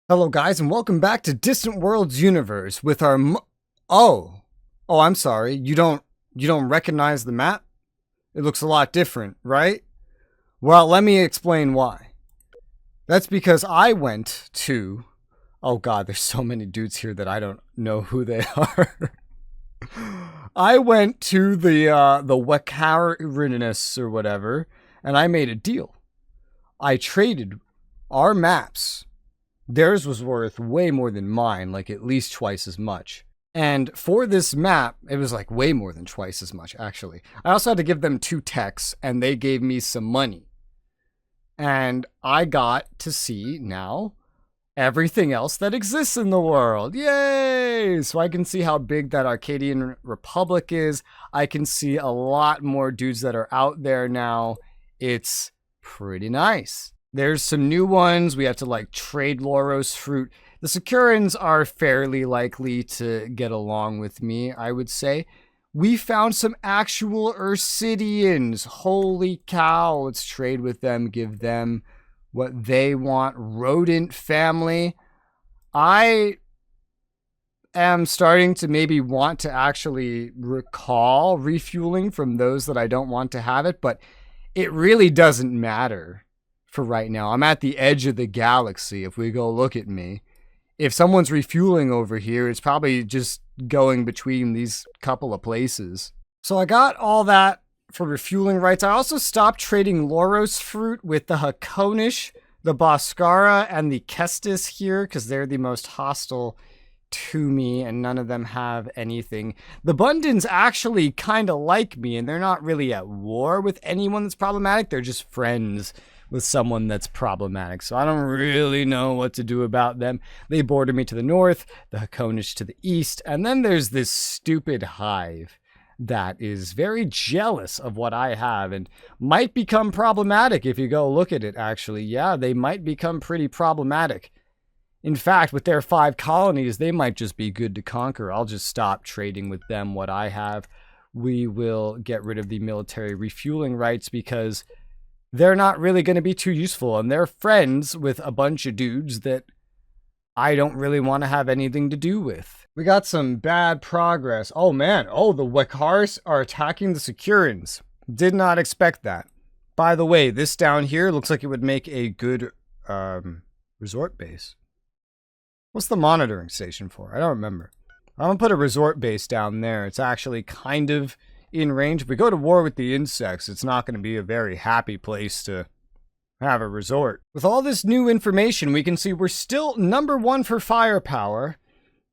Hello guys and welcome back to Distant Worlds Universe with our Oh, I'm sorry. You don't recognize the map? It looks a lot different, right? Well, let me explain why. That's because I went to Oh god, there's so many dudes here that I don't know who they are. I went to the Wekarinus or whatever, and I made a deal. I traded our maps. Theirs was worth way more than mine, like at least twice as much. And for this map, it was like way more than twice as much, actually. I also had to give them 2 techs, and they gave me some money. And I got to see now everything else that exists in the world. Yay! So I can see how big that Arcadian Republic is. I can see a lot more dudes that are out there now. It's pretty nice. There's some new ones. We have to like trade Loros fruit. The Securans are fairly likely to get along with me, I would say. We found some actual Ursidians. Holy cow. Let's trade with them, give them what they want. Rodent family. I am starting to maybe want to actually recall refueling from those that I don't want to have it, but it really doesn't matter. For right now, I'm at the edge of the galaxy. If we go look at me, if someone's refueling over here, it's probably just going between these couple of places. So I got all that for refueling rights. I also stopped trading Loros fruit with the Hakonish, the Boscara, and the Kestis here because they're the most hostile to me, and none of them have anything. The Bundans actually kind of like me, and they're not really at war with anyone that's problematic. They're just friends with someone that's problematic. So I don't really know what to do about them. They border me to the north, the Hakonish to the east, and then there's this stupid hive that is very jealous of what I have and might become problematic if you go look at it, actually. Yeah, they might become pretty problematic. In fact, with their 5 colonies, they might just be good to conquer. I'll just stop trading with them what I have. We will get rid of the military refueling rights because they're not really going to be too useful, and they're friends with a bunch of dudes that I don't really want to have anything to do with. We got some bad progress. Oh man, the Wekars are attacking the Securans. Did not expect that. By the way, this down here looks like it would make a good resort base. What's the monitoring station for? I don't remember. I'm going to put a resort base down there. It's actually kind of in range. If we go to war with the insects, it's not going to be a very happy place to have a resort. With all this new information, we can see we're still #1 for firepower.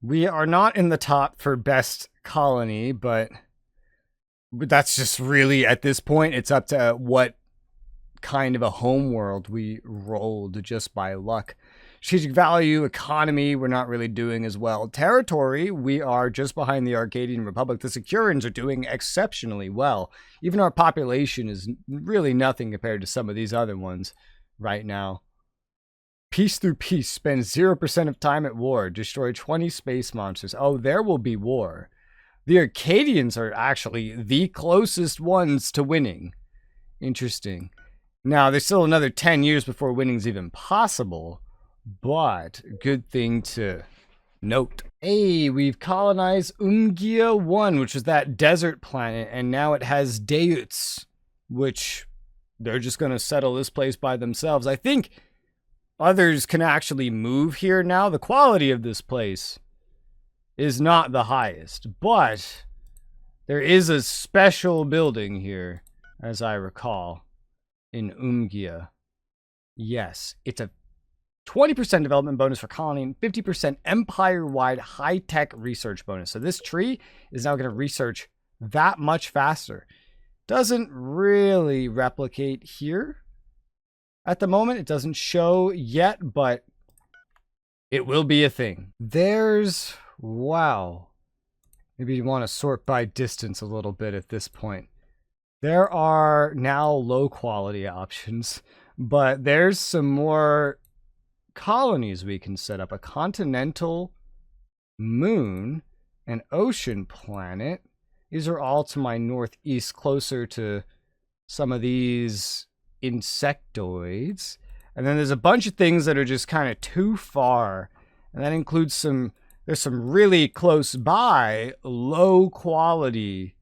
We are not in the top for best colony, but that's just really, at this point, it's up to what kind of a homeworld we rolled just by luck. Strategic value, economy, we're not really doing as well. Territory, we are just behind the Arcadian Republic. The Securans are doing exceptionally well. Even our population is really nothing compared to some of these other ones right now. Peace through peace, spend 0% of time at war, destroy 20 space monsters. Oh, there will be war. The Arcadians are actually the closest ones to winning. Interesting. Now, there's still another 10 years before winning's even possible. But good thing to note. Hey, we've colonized Umgia 1, which was that desert planet, and now it has Deutz, which they're just going to settle this place by themselves. I think others can actually move here now. The quality of this place is not the highest, but there is a special building here, as I recall, in Umgia. Yes, it's a 20% development bonus for colony and 50% empire-wide high-tech research bonus. So this tree is now going to research that much faster. Doesn't really replicate here at the moment. It doesn't show yet, but it will be a thing. There's, wow. Maybe you want to sort by distance a little bit at this point. There are now low-quality options, but there's some more colonies we can set up. A continental, moon, an ocean planet. These are all to my northeast, closer to some of these insectoids. And then there's a bunch of things that are just kind of too far. And that includes there's some really close by low quality.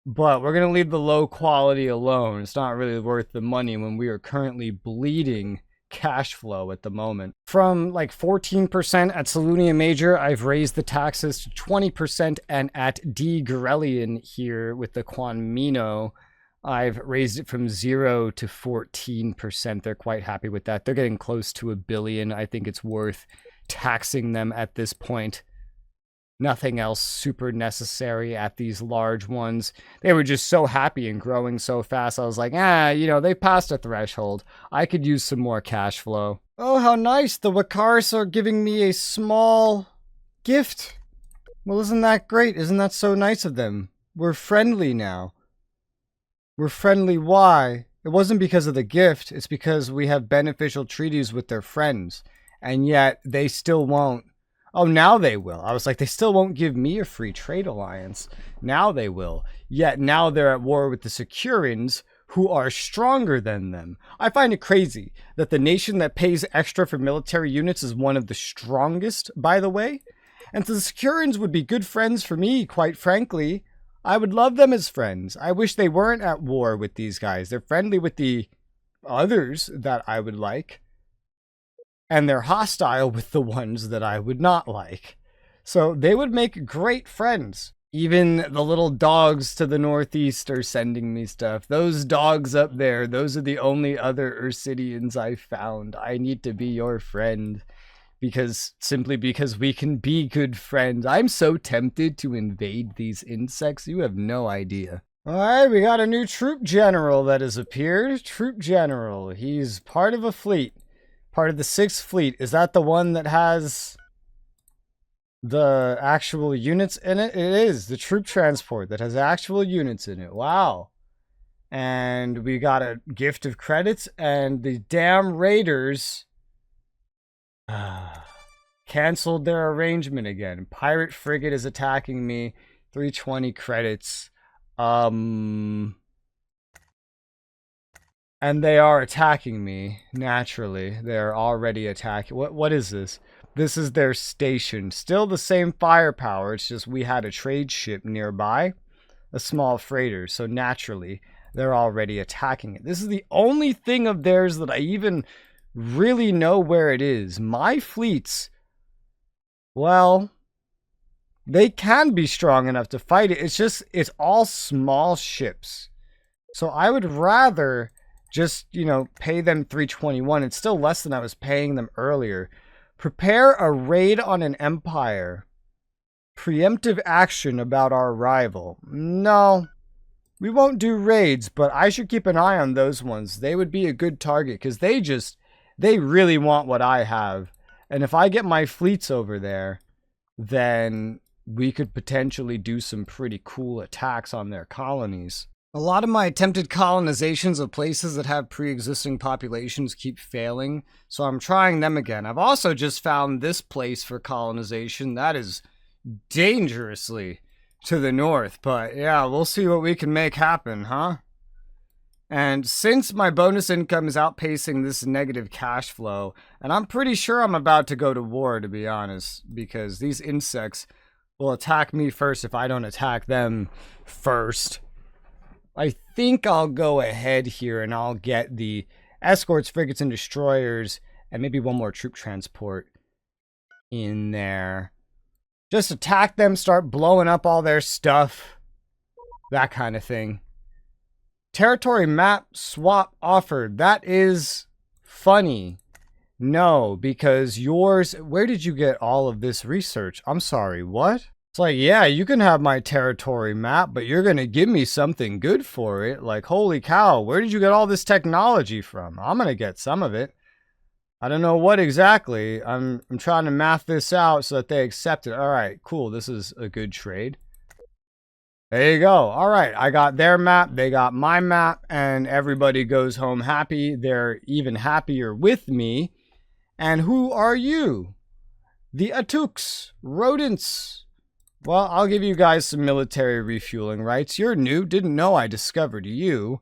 But we're going to leave the low quality alone. It's not really worth the money when we are currently bleeding cash flow at the moment. From like 14% at Salunia Major, I've raised the taxes to 20%, and at D. Grellian here with the Quanmino, I've raised it from 0 to 14%. They're quite happy with that. They're getting close to $1 billion. I think it's worth taxing them at this point. Nothing else super necessary at these large ones. They were just so happy and growing so fast. I was like, they passed a threshold. I could use some more cash flow. Oh, how nice. The Wakaris are giving me a small gift. Well, isn't that great? Isn't that so nice of them? We're friendly now. We're friendly. Why? It wasn't because of the gift. It's because we have beneficial treaties with their friends. And yet they still won't. Oh, now they will. I was like, they still won't give me a free trade alliance. Now they will. Yet now they're at war with the Securians, who are stronger than them. I find it crazy that the nation that pays extra for military units is one of the strongest, by the way. And so the Securians would be good friends for me, quite frankly. I would love them as friends. I wish they weren't at war with these guys. They're friendly with the others that I would like. And they're hostile with the ones that I would not like. So they would make great friends. Even the little dogs to the northeast are sending me stuff. Those dogs up there, those are the only other Ursidians I've found. I need to be your friend. Simply because we can be good friends. I'm so tempted to invade these insects. You have no idea. Alright, we got a new troop general that has appeared. Troop general. He's part of a fleet. Part of the 6th Fleet. Is that the one that has the actual units in it? It is. The troop transport that has actual units in it. Wow. And we got a gift of credits, and the damn raiders canceled their arrangement again. Pirate frigate is attacking me. 320 credits. And they are attacking me, naturally. They're already attacking. What is this? This is their station. Still the same firepower. It's just we had a trade ship nearby. A small freighter. So naturally, they're already attacking it. This is the only thing of theirs that I even really know where it is. My fleets, well, they can be strong enough to fight it. It's all small ships. So I would rather just, pay them 321. It's still less than I was paying them earlier. Prepare a raid on an empire. Preemptive action about our rival. No, we won't do raids, but I should keep an eye on those ones. They would be a good target because they really want what I have. And if I get my fleets over there, then we could potentially do some pretty cool attacks on their colonies. A lot of my attempted colonizations of places that have pre-existing populations keep failing, so I'm trying them again. I've also just found this place for colonization that is dangerously to the north, but yeah, we'll see what we can make happen, huh? And since my bonus income is outpacing this negative cash flow, and I'm pretty sure I'm about to go to war, to be honest, because these insects will attack me first if I don't attack them first. I think I'll go ahead here and I'll get the escorts, frigates, and destroyers, and maybe one more troop transport in there. Just attack them, start blowing up all their stuff. That kind of thing. Territory map swap offered. That is funny. No, because yours... Where did you get all of this research? I'm sorry, what? It's like, yeah, you can have my territory map, but you're going to give me something good for it. Like, holy cow, where did you get all this technology from? I'm going to get some of it. I don't know what exactly. I'm trying to math this out so that they accept it. All right, cool. This is a good trade. There you go. All right, I got their map. They got my map, and everybody goes home happy. They're even happier with me. And who are you? The Atuks, rodents. Well, I'll give you guys some military refueling rights. You're new. Didn't know I discovered you.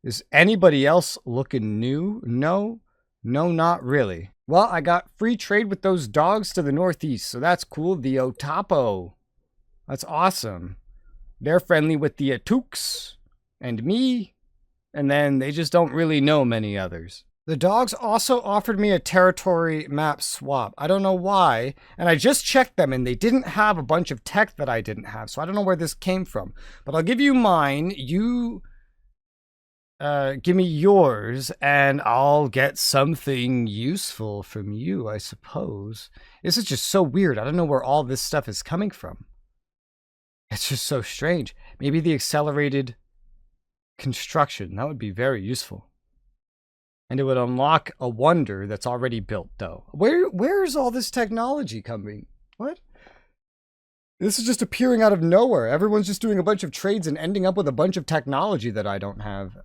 Is anybody else looking new? No, not really. Well, I got free trade with those dogs to the northeast, so that's cool. The Otapo. That's awesome. They're friendly with the Atuks and me, and then they just don't really know many others. The dogs also offered me a territory map swap. I don't know why, and I just checked them, and they didn't have a bunch of tech that I didn't have, so I don't know where this came from. But I'll give you mine. You give me yours, and I'll get something useful from you, I suppose. This is just so weird. I don't know where all this stuff is coming from. It's just so strange. Maybe the accelerated construction. That would be very useful. And it would unlock a wonder that's already built, though. Where is all this technology coming? What? This is just appearing out of nowhere. Everyone's just doing a bunch of trades and ending up with a bunch of technology that I don't have.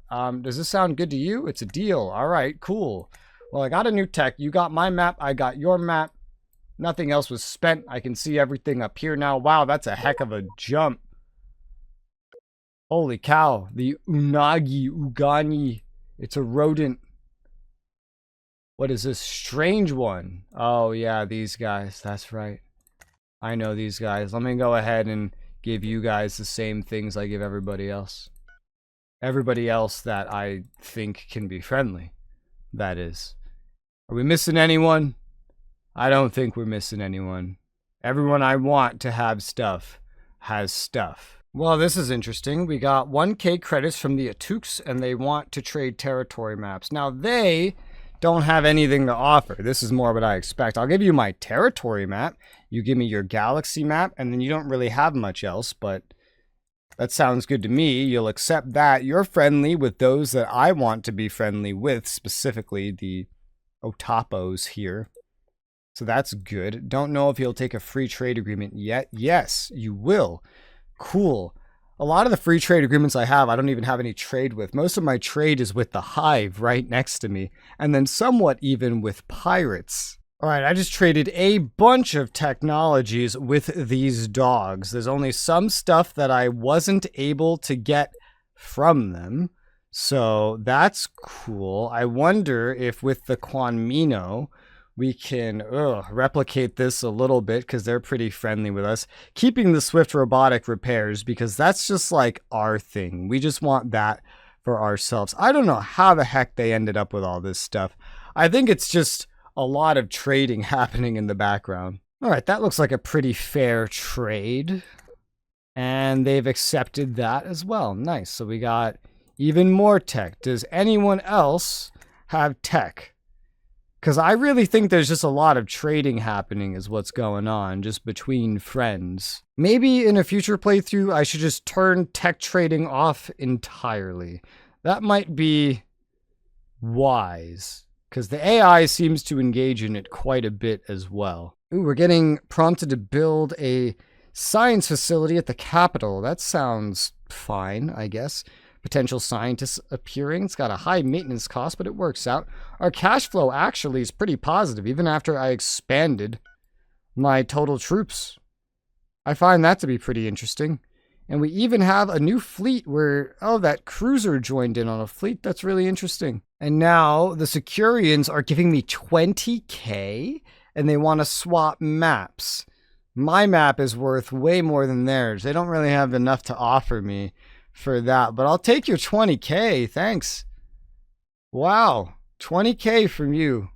Does this sound good to you? It's a deal. All right, cool. Well, I got a new tech. You got my map. I got your map. Nothing else was spent. I can see everything up here now. Wow, that's a heck of a jump. Holy cow. The Ugani. It's a rodent. What is this strange one? Oh, yeah, these guys. That's right. I know these guys. Let me go ahead and give you guys the same things I give everybody else. Everybody else that I think can be friendly. That is. Are we missing anyone? I don't think we're missing anyone. Everyone I want to have stuff has stuff. Well, this is interesting. We got 1K credits from the Atuks, and they want to trade territory maps. Now, they don't have anything to offer. This is more what I expect. I'll give you my territory map. You give me your galaxy map, and then you don't really have much else, but that sounds good to me. You'll accept that. You're friendly with those that I want to be friendly with, specifically the Otapos here. So that's good. Don't know if you'll take a free trade agreement yet. Yes, you will. Cool. A lot of the free trade agreements I have, I don't even have any trade with. Most of my trade is with the Hive right next to me, and then somewhat even with pirates. All right, I just traded a bunch of technologies with these dogs. There's only some stuff that I wasn't able to get from them, so that's cool. I wonder if with the Quanmino, we can replicate this a little bit because they're pretty friendly with us. Keeping the Swift Robotic Repairs because that's just like our thing. We just want that for ourselves. I don't know how the heck they ended up with all this stuff. I think it's just a lot of trading happening in the background. All right, that looks like a pretty fair trade. And they've accepted that as well. Nice. So we got even more tech. Does anyone else have tech? Because I really think there's just a lot of trading happening is what's going on, just between friends. Maybe in a future playthrough, I should just turn tech trading off entirely. That might be wise, because the AI seems to engage in it quite a bit as well. Ooh, we're getting prompted to build a science facility at the capital. That sounds fine, I guess. Potential scientists appearing. It's got a high maintenance cost, but it works out. Our cash flow actually is pretty positive, even after I expanded my total troops. I find that to be pretty interesting. And we even have a new fleet where, oh, that cruiser joined in on a fleet. That's really interesting. And now the Securians are giving me 20K, and they want to swap maps. My map is worth way more than theirs. They don't really have enough to offer me for that, but I'll take your 20K. Thanks. Wow, 20K from you.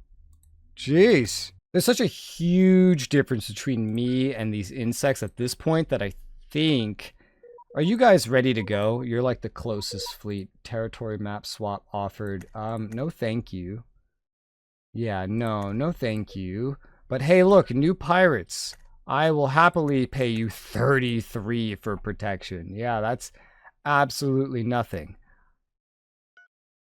Jeez. There's such a huge difference between me and these insects at this point that I think... Are you guys ready to go? You're like the closest fleet. Territory map swap offered. No thank you. Yeah, no thank you. But hey, look, new pirates. I will happily pay you 33 for protection. Yeah, that's absolutely nothing.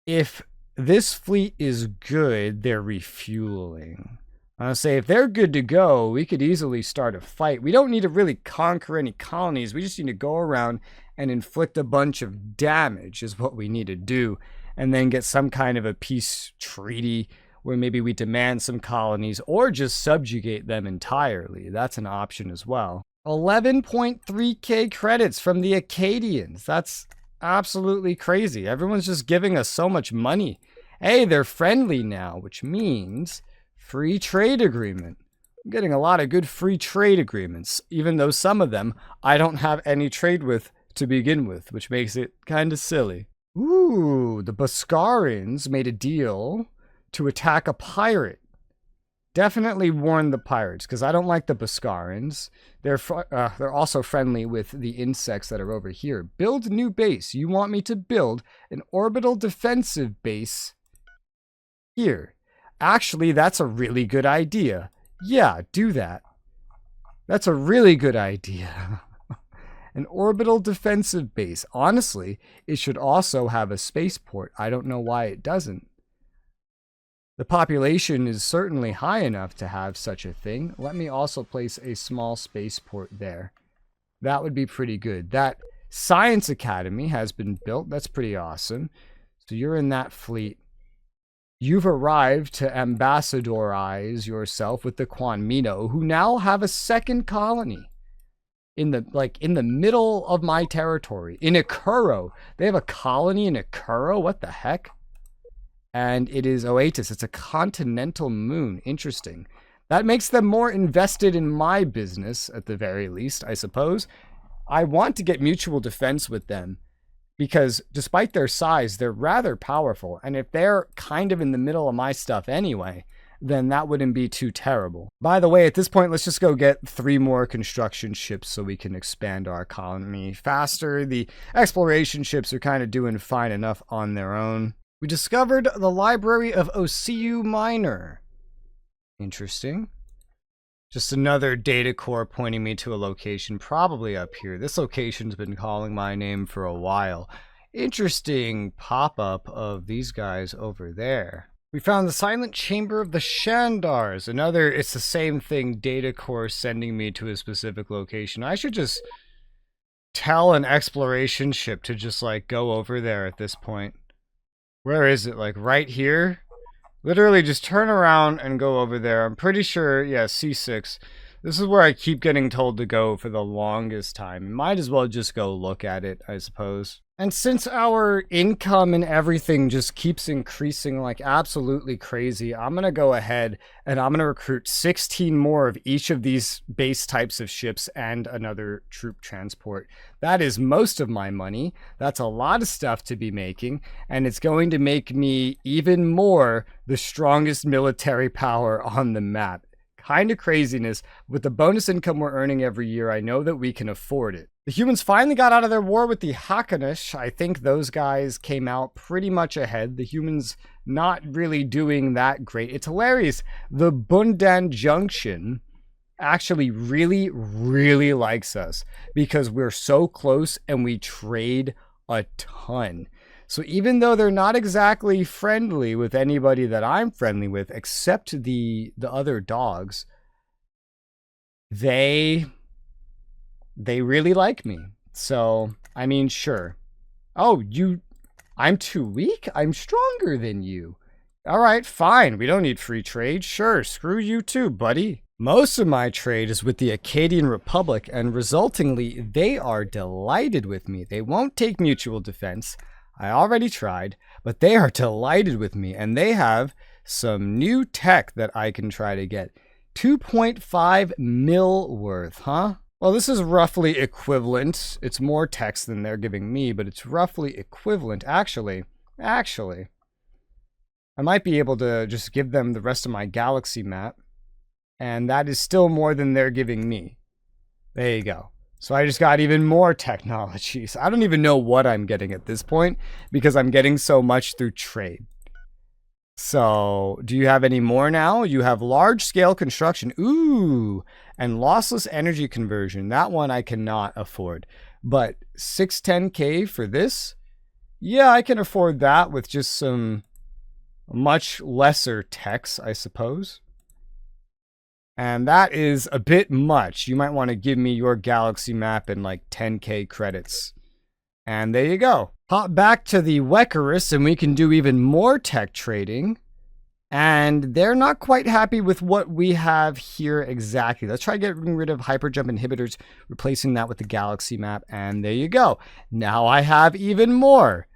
If this fleet is good, they're refueling. I'll say if they're good to go, we could easily start a fight. We don't need to really conquer any colonies. We just need to go around and inflict a bunch of damage is what we need to do. And then get some kind of a peace treaty where maybe we demand some colonies or just subjugate them entirely. That's an option as well. 11.3K credits from the Acadians. That's absolutely crazy. Everyone's just giving us so much money. Hey, they're friendly now, which means free trade agreement. I'm getting a lot of good free trade agreements, even though some of them I don't have any trade with to begin with, which makes it kind of silly. Ooh, the Boscarans made a deal to attack a pirate. Definitely warn the pirates, because I don't like the Boscarans. They're also friendly with the insects that are over here. Build new base. You want me to build an orbital defensive base here. Actually, that's a really good idea. Yeah, do that. That's a really good idea. An orbital defensive base. Honestly, it should also have a spaceport. I don't know why it doesn't. The population is certainly high enough to have such a thing. Let me also place a small spaceport there. That would be pretty good. That science academy has been built. That's pretty awesome. So you're in that fleet. You've arrived to ambassadorize yourself with the Quanmino, who now have a second colony in the middle of my territory. In Akuro. They have a colony in Akuro? What the heck? And it is Oatis. It's a continental moon. Interesting. That makes them more invested in my business, at the very least, I suppose. I want to get mutual defense with them, because despite their size, they're rather powerful. And if they're kind of in the middle of my stuff anyway, then that wouldn't be too terrible. By the way, at this point, let's just go get 3 more construction ships so we can expand our colony faster. The exploration ships are kind of doing fine enough on their own. We discovered the library of Osiu Minor. Interesting. Just another data core pointing me to a location, probably up here. This location's been calling my name for a while. Interesting pop-up of these guys over there. We found the silent chamber of the Shandars. It's the same thing, data core sending me to a specific location. I should just tell an exploration ship to just go over there at this point. Where is it? Right here? Literally just turn around and go over there. I'm pretty sure, yeah, C6. This is where I keep getting told to go for the longest time. Might as well just go look at it, I suppose. And since our income and everything just keeps increasing like absolutely crazy, I'm going to go ahead and I'm going to recruit 16 more of each of these base types of ships and another troop transport. That is most of my money. That's a lot of stuff to be making, and it's going to make me even more the strongest military power on the map. Kind of craziness. With the bonus income we're earning every year, I know that we can afford it. The humans finally got out of their war with the Hakkanish. I think those guys came out pretty much ahead. The humans not really doing that great. It's hilarious. The Bundan Junction actually really, really likes us because we're so close and we trade a ton. So even though they're not exactly friendly with anybody that I'm friendly with, except the other dogs, they really like me. So, I mean, sure. Oh, I'm too weak? I'm stronger than you. All right, fine. We don't need free trade. Sure, screw you too, buddy. Most of my trade is with the Acadian Republic, and resultingly, they are delighted with me. They won't take mutual defense. I already tried, but they are delighted with me, and they have some new tech that I can try to get. 2.5 mil worth, huh? Well, this is roughly equivalent. It's more text than they're giving me, but it's roughly equivalent. Actually, I might be able to just give them the rest of my galaxy map, and that is still more than they're giving me. There you go. So I just got even more technologies. I don't even know what I'm getting at this point because I'm getting so much through trade. So, do you have any more now? You have large-scale construction. Ooh, and lossless energy conversion. That one I cannot afford. But 610K for this? Yeah, I can afford that with just some much lesser techs, I suppose. And that is a bit much. You might want to give me your galaxy map in 10K credits. And there you go. Hop back to the Wecarus and we can do even more tech trading. And they're not quite happy with what we have here exactly. Let's try getting rid of hyperjump inhibitors, replacing that with the galaxy map. And there you go. Now I have even more.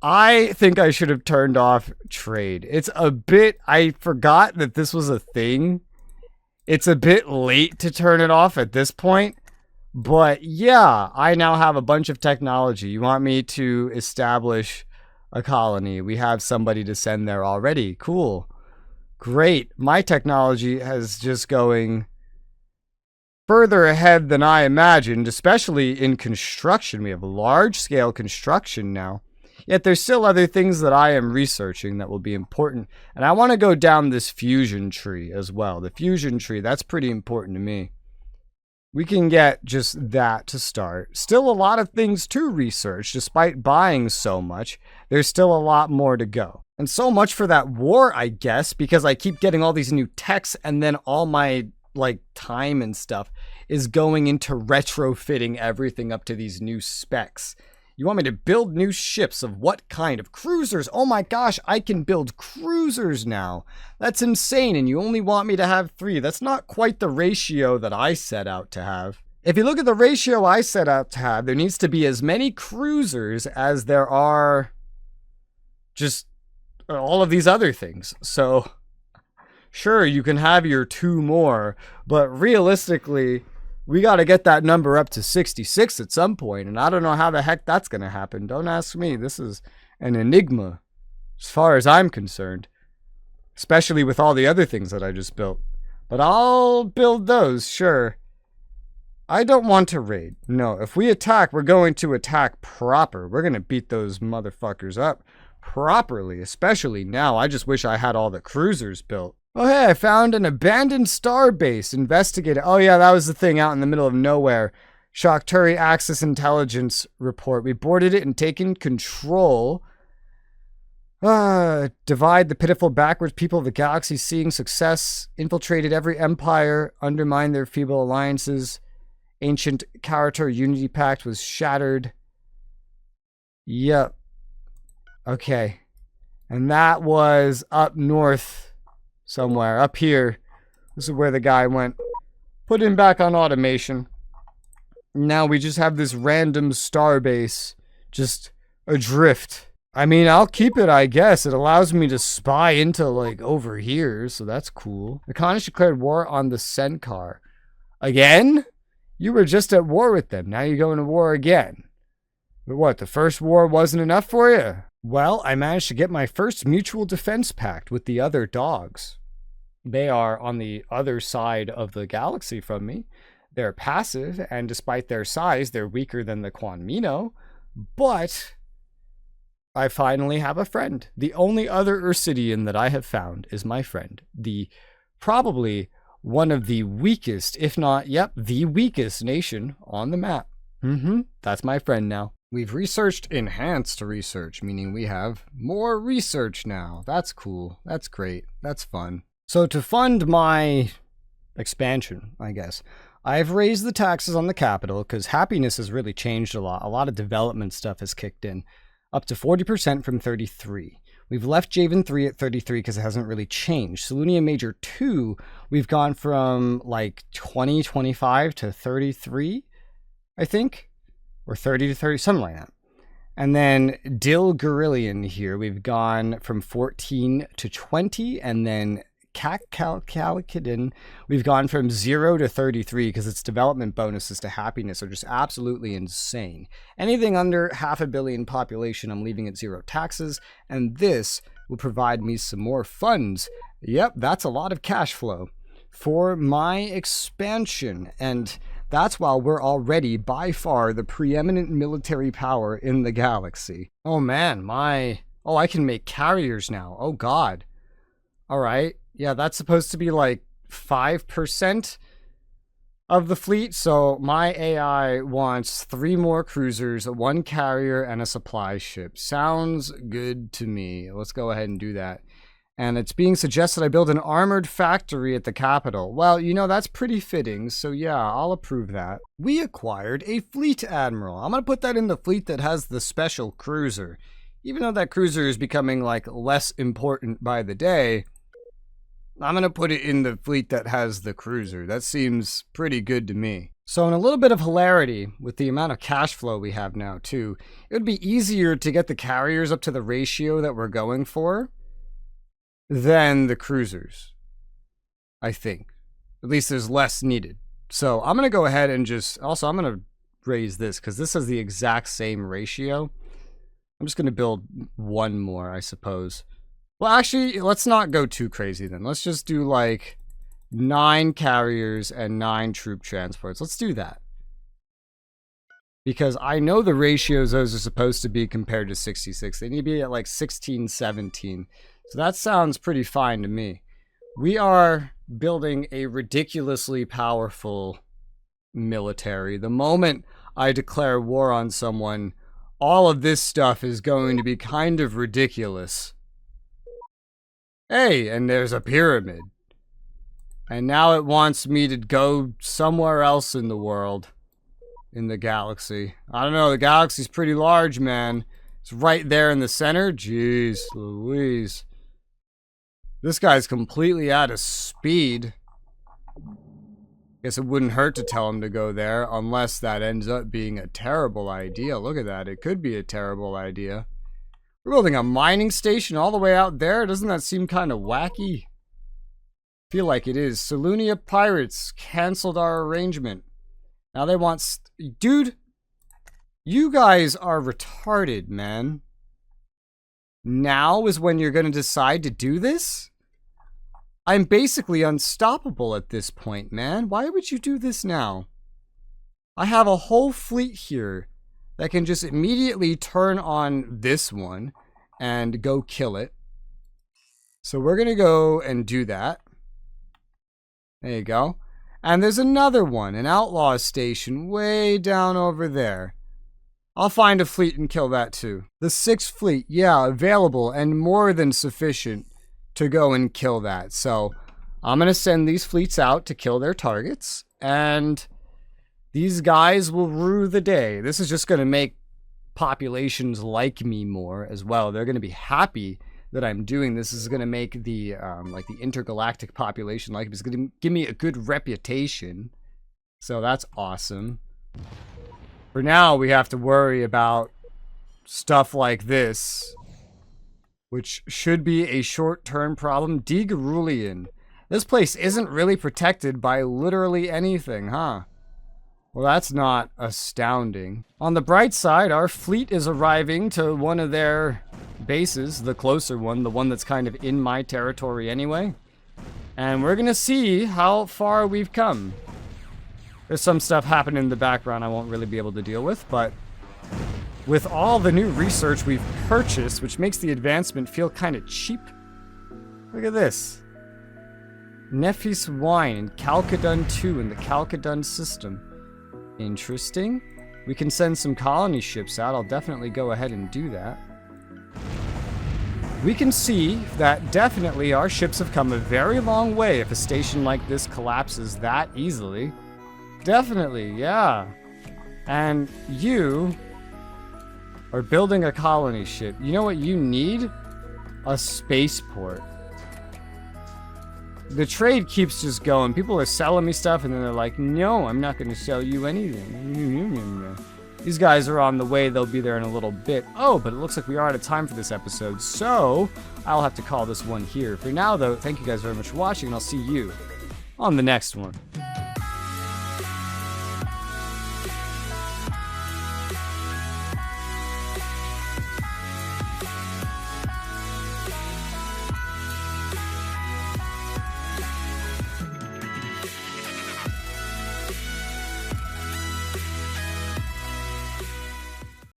I think I should have turned off trade. It's a bit, I forgot that this was a thing. It's a bit late to turn it off at this point. But yeah, I now have a bunch of technology. You want me to establish a colony? We have somebody to send there already. Cool. Great. My technology is just going further ahead than I imagined, especially in construction. We have large-scale construction now. Yet there's still other things that I am researching that will be important. And I want to go down this fusion tree as well. The fusion tree, that's pretty important to me. We can get just that to start. Still a lot of things to research. Despite buying so much, there's still a lot more to go. And so much for that war, I guess, because I keep getting all these new techs and then all my time and stuff is going into retrofitting everything up to these new specs. You want me to build new ships of what kind? Of cruisers? Oh my gosh, I can build cruisers now. That's insane, and you only want me to have 3. That's not quite the ratio that I set out to have. If you look at the ratio I set out to have, there needs to be as many cruisers as there are just all of these other things. So, sure, you can have your 2 more, but realistically, we got to get that number up to 66 at some point, and I don't know how the heck that's going to happen. Don't ask me. This is an enigma as far as I'm concerned, especially with all the other things that I just built. But I'll build those, sure. I don't want to raid. No, if we attack, we're going to attack proper. We're going to beat those motherfuckers up properly, especially now. I just wish I had all the cruisers built. Oh, hey, I found an abandoned star base. Investigate it. Oh, yeah, that was the thing out in the middle of nowhere. Shakhturi Axis Intelligence Report. We boarded it and taken control. Divide the pitiful backwards people of the galaxy, seeing success. Infiltrated every empire. Undermined their feeble alliances. Ancient character unity pact was shattered. Yep. Okay. And that was up north. Somewhere up here. This is where the guy went. Put him back on automation. Now we just have this random starbase just adrift. I mean, I'll keep it, I guess. It allows me to spy into over here, so that's cool. The Khanate declared war on the Senkar. Again? You were just at war with them. Now you're going to war again. But what, the first war wasn't enough for you? Well, I managed to get my first mutual defense pact with the other dogs. They are on the other side of the galaxy from me. They're passive, and despite their size, they're weaker than the Quanmino. But I finally have a friend. The only other Ursidian that I have found is my friend. Probably one of the weakest, if not, the weakest nation on the map. That's my friend now. We've researched enhanced research, meaning we have more research now. That's cool. That's great. That's fun. So to fund my expansion, I guess, I've raised the taxes on the capital because happiness has really changed a lot. A lot of development stuff has kicked in, up to 40% from 33. We've left Javan 3 at 33 because it hasn't really changed. Selenia Major 2, we've gone from 20, 25 to 33, I think, or 30 to 30, something like that. And then Dil Gorillion here, we've gone from 14 to 20, and then Calicadin, we've gone from 0 to 33 because its development bonuses to happiness are just absolutely insane. Anything under 500 million population, I'm leaving at 0 taxes, and this will provide me some more funds. Yep, that's a lot of cash flow for my expansion, and that's while we're already by far the preeminent military power in the galaxy. Oh man, I can make carriers now. Oh god. All right. Yeah, that's supposed to be 5% of the fleet. So my AI wants 3 more cruisers, 1 carrier, and a supply ship. Sounds good to me. Let's go ahead and do that. And it's being suggested I build an armored factory at the capital. Well, that's pretty fitting. So yeah, I'll approve that. We acquired a fleet admiral. I'm going to put that in the fleet that has the special cruiser. even though that cruiser is becoming like less important by the day, I'm going to put it in the fleet that has the cruiser. That seems pretty good to me. So in a little bit of hilarity with the amount of cash flow we have now too, it would be easier to get the carriers up to the ratio that we're going for than the cruisers, I think. At least there's less needed. So I'm going to go ahead and I'm going to raise this because this has the exact same ratio. I'm just going to build one more, I suppose. Well, actually, let's not go too crazy then. Let's just do like 9 carriers and 9 troop transports. Let's do that. Because I know the ratios those are supposed to be compared to 66. They need to be at like 16, 17. So that sounds pretty fine to me. We are building a ridiculously powerful military. The moment I declare war on someone, all of this stuff is going to be kind of ridiculous. Hey, and there's a pyramid. And now it wants me to go somewhere else in the world. In the galaxy. I don't know, the galaxy's pretty large, man. It's right there in the center. Jeez Louise. This guy's completely out of speed. Guess it wouldn't hurt to tell him to go there, unless that ends up being a terrible idea. Look at that, it could be a terrible idea. We're building a mining station all the way out there. Doesn't that seem kind of wacky? Feel like it is. Salunia pirates canceled our arrangement. Now they want... Dude, you guys are retarded, man. Now is when you're going to decide to do this? I'm basically unstoppable at this point, man. Why would you do this now? I have a whole fleet here that can just immediately turn on this one and go kill it. So we're going to go and do that. There you go. And there's another one, an outlaw station way down over there. I'll find a fleet and kill that too. The 6th fleet, yeah, available and more than sufficient to go and kill that. So I'm going to send these fleets out to kill their targets. And these guys will rue the day. This is just going to make populations like me more as well. They're going to be happy that I'm doing this. This is going to make the like the intergalactic population like me. It's going to give me a good reputation. So that's awesome. For now, we have to worry about stuff like this, which should be a short-term problem. Degarulian. This place isn't really protected by literally anything, huh? Well, that's not astounding. On the bright side, our fleet is arriving to one of their bases, the closer one, the one that's kind of in my territory anyway. And we're gonna see how far we've come. There's some stuff happening in the background I won't really be able to deal with, but with all the new research we've purchased, which makes the advancement feel kind of cheap. Look at this. Nephis wine and Calcadon 2 in the Calcadon system. Interesting. We can send some colony ships out. I'll definitely go ahead and do that. We can see that definitely our ships have come a very long way if a station like this collapses that easily. Definitely, yeah. And you are building a colony ship. You know what you need? A spaceport. The trade keeps just going. People are selling me stuff and then they're like, no, I'm not going to sell you anything. These guys are on the way. They'll be there in a little bit. Oh, but it looks like we are out of time for this episode. So I'll have to call this one here. For now, though, thank you guys very much for watching, and I'll see you on the next one.